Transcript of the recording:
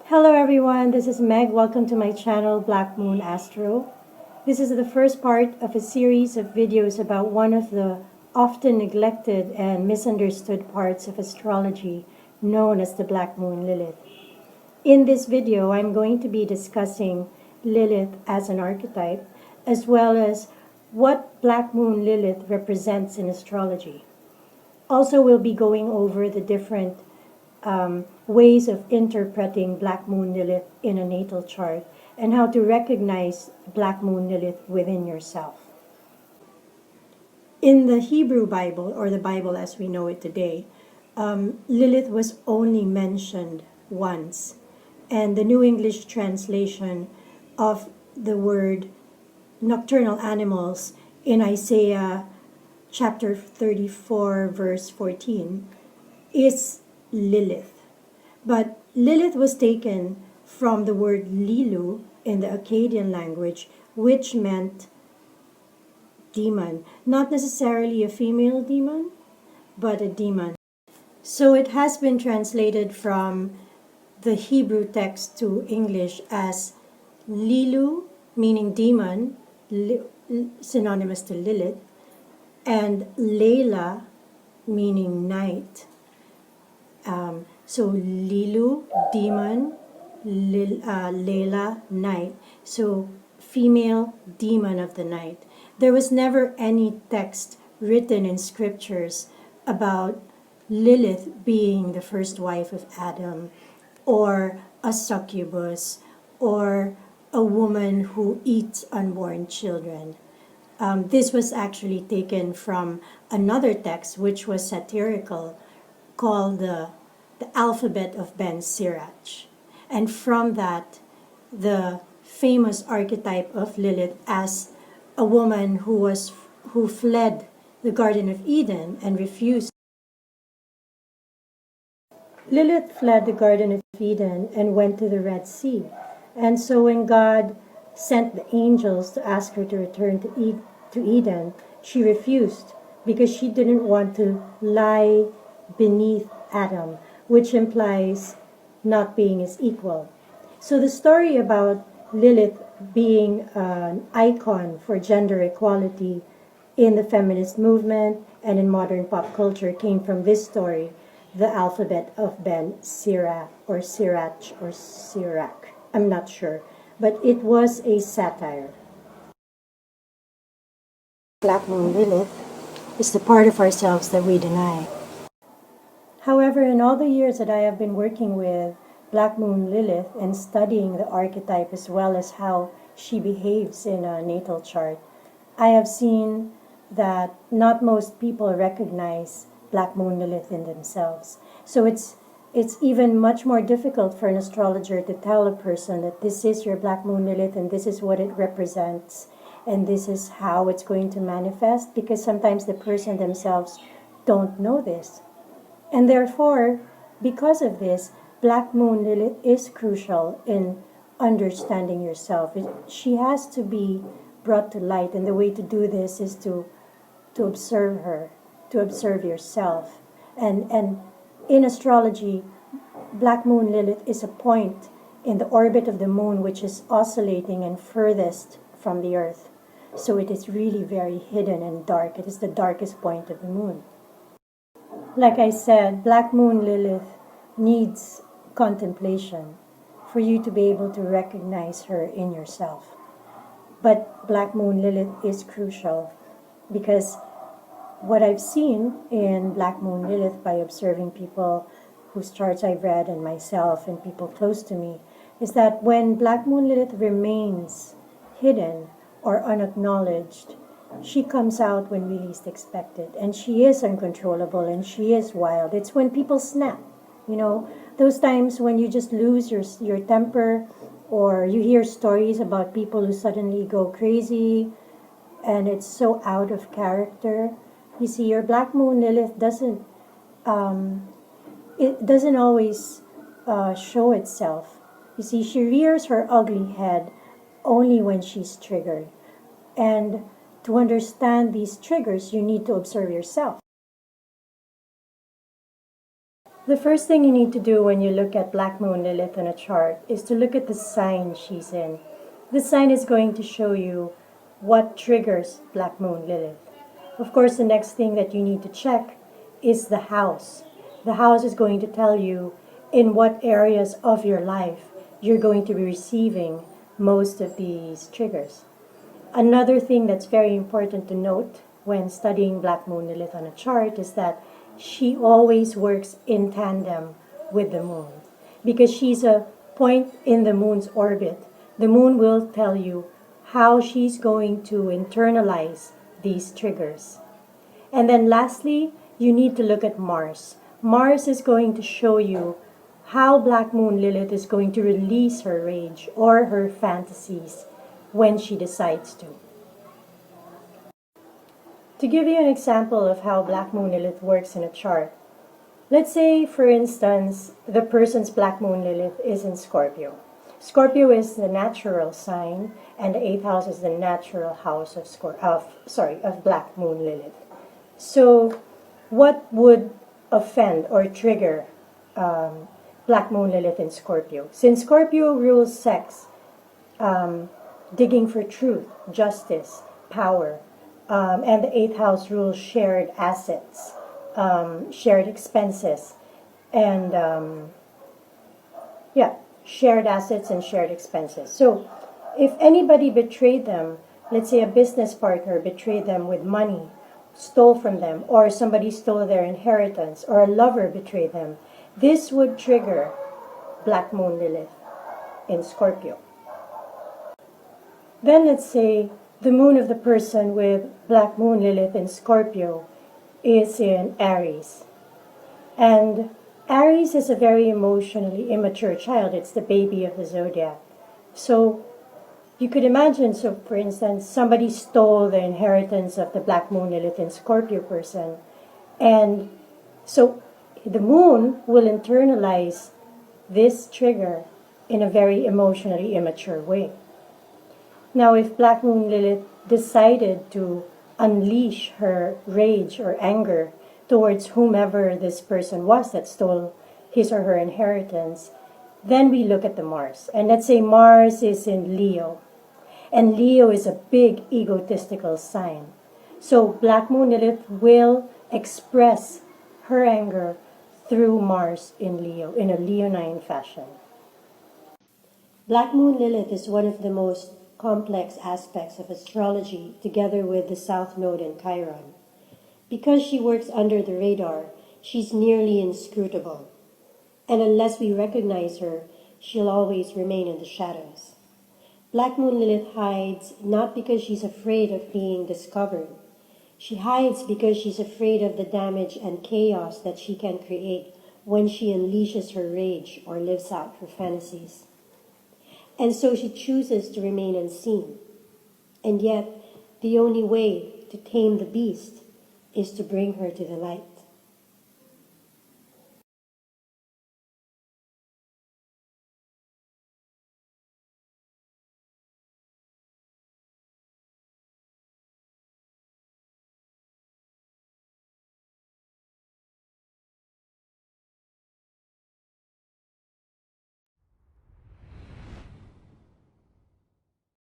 Hello everyone, this is Meg. Welcome to my channel, Black Moon Astro. This is the first part of a series of videos about one of the often neglected and misunderstood parts of astrology known as the Black Moon Lilith. In this video, I'm going to be discussing Lilith as an archetype, as well as what Black Moon Lilith represents in astrology. Also, we'll be going over the different ways of interpreting Black Moon Lilith in a natal chart and how to recognize Black Moon Lilith within yourself. In the Hebrew Bible, or the Bible as we know it today, Lilith was only mentioned once. And the New English translation of the word nocturnal animals in Isaiah chapter 34, verse 14, is Lilith. But Lilith was taken from the word Lilu in the Akkadian language, which meant demon. Not necessarily a female demon, but a demon. So it has been translated from the Hebrew text to English as Lilu, meaning demon, synonymous to Lilith, and Layla, meaning night. So Lilu, demon, Layla, night. So female demon of the night. There was never any text written in scriptures about Lilith being the first wife of Adam, or a succubus, or a woman who eats unborn children. This was actually taken from another text which was satirical, called the Alphabet of Ben Sirach. And from that, the famous archetype of Lilith as a woman who fled the Garden of Eden and refused. Lilith fled the Garden of Eden and went to the Red Sea. And so when God sent the angels to ask her to return to Eden, she refused because she didn't want to lie beneath Adam, which implies not being his equal. So the story about Lilith being an icon for gender equality in the feminist movement and in modern pop culture came from this story, the Alphabet of Ben Sirach, or Sirach, or Sirach. I'm not sure, but it was a satire. Black Moon Lilith is the part of ourselves that we deny. However, in all the years that I have been working with Black Moon Lilith and studying the archetype as well as how she behaves in a natal chart, I have seen that not most people recognize Black Moon Lilith in themselves. So it's even much more difficult for an astrologer to tell a person that this is your Black Moon Lilith and this is what it represents and this is how it's going to manifest, because sometimes the person themselves don't know this. And therefore, because of this, Black Moon Lilith is crucial in understanding yourself. She has to be brought to light, and the way to do this is to observe her, to observe yourself. And in astrology, Black Moon Lilith is a point in the orbit of the moon which is oscillating and furthest from the earth. So it is really very hidden and dark. It is the darkest point of the moon. Like I said, Black Moon Lilith needs contemplation for you to be able to recognize her in yourself. But Black Moon Lilith is crucial because what I've seen in Black Moon Lilith by observing people whose charts I've read and myself and people close to me is that when Black Moon Lilith remains hidden or unacknowledged, she comes out when we least expect it, and she is uncontrollable and she is wild. It's when people snap, those times when you just lose your temper, or you hear stories about people who suddenly go crazy and it's so out of character. You see, your Black Moon Lilith doesn't always show itself. You see, she rears her ugly head only when she's triggered. And to understand these triggers, you need to observe yourself. The first thing you need to do when you look at Black Moon Lilith on a chart is to look at the sign she's in. This sign is going to show you what triggers Black Moon Lilith. Of course, the next thing that you need to check is the house. The house is going to tell you in what areas of your life you're going to be receiving most of these triggers. Another thing that's very important to note when studying Black Moon Lilith on a chart is that she always works in tandem with the moon. Because she's a point in the moon's orbit, the moon will tell you how she's going to internalize these triggers. And then lastly, you need to look at Mars. Mars is going to show you how Black Moon Lilith is going to release her rage or her fantasies when she decides to. To give you an example of how Black Moon Lilith works in a chart, let's say, for instance, the person's Black Moon Lilith is in Scorpio. Scorpio is the natural sign, and the 8th house is the natural house of Black Moon Lilith. So, what would offend or trigger Black Moon Lilith in Scorpio? Since Scorpio rules sex, digging for truth, justice, power, and the 8th house rules shared assets, shared expenses, and shared assets and shared expenses. So if anybody betrayed them, let's say a business partner betrayed them with money, stole from them, or somebody stole their inheritance, or a lover betrayed them, this would trigger Black Moon Lilith in Scorpio. Then let's say the moon of the person with Black Moon Lilith in Scorpio is in Aries. And Aries is a very emotionally immature child. It's the baby of the zodiac. So you could imagine, so for instance, somebody stole the inheritance of the Black Moon Lilith in Scorpio person. And so the moon will internalize this trigger in a very emotionally immature way. Now, if Black Moon Lilith decided to unleash her rage or anger towards whomever this person was that stole his or her inheritance, then we look at the Mars. And let's say Mars is in Leo. And Leo is a big egotistical sign. So Black Moon Lilith will express her anger through Mars in Leo, in a Leonine fashion. Black Moon Lilith is one of the most complex aspects of astrology, together with the South Node in Chiron. Because she works under the radar, she's nearly inscrutable. And unless we recognize her, she'll always remain in the shadows. Black Moon Lilith hides not because she's afraid of being discovered. She hides because she's afraid of the damage and chaos that she can create when she unleashes her rage or lives out her fantasies. And so she chooses to remain unseen. And yet, the only way to tame the beast is to bring her to the light.